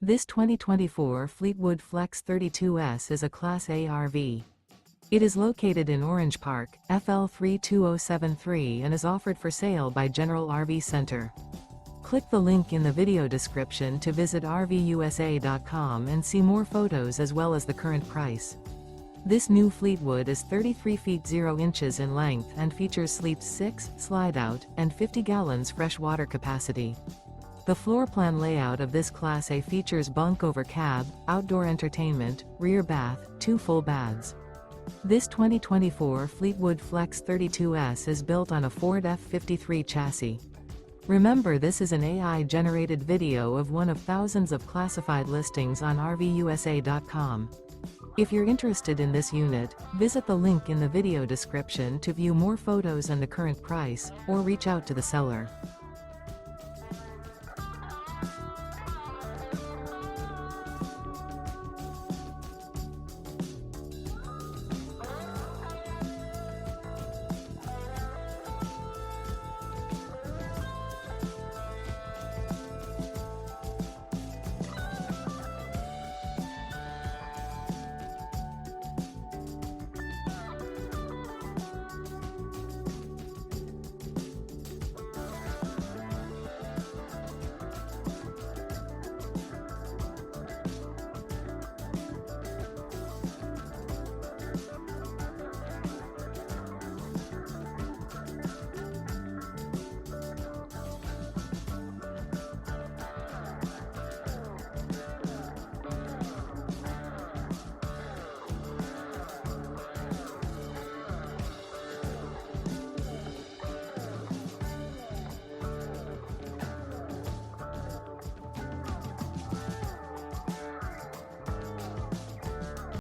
This 2024 Fleetwood Flex 32S is a Class A RV. It is located in Orange Park, FL 32073 and is offered for sale by General RV Center. Click the link in the video description to visit RVUSA.com and see more photos as well as the current price. This new Fleetwood is 33 feet 0 inches in length and features sleeps 6, slide-out, and 50 gallons fresh water capacity. The floor plan layout of this Class A features bunk over cab, outdoor entertainment, rear bath, 2 full baths. This 2024 Fleetwood Flex 32S is built on a Ford F53 chassis. Remember, this is an AI-generated video of one of thousands of classified listings on RVUSA.com. If you're interested in this unit, visit the link in the video description to view more photos and the current price, or reach out to the seller.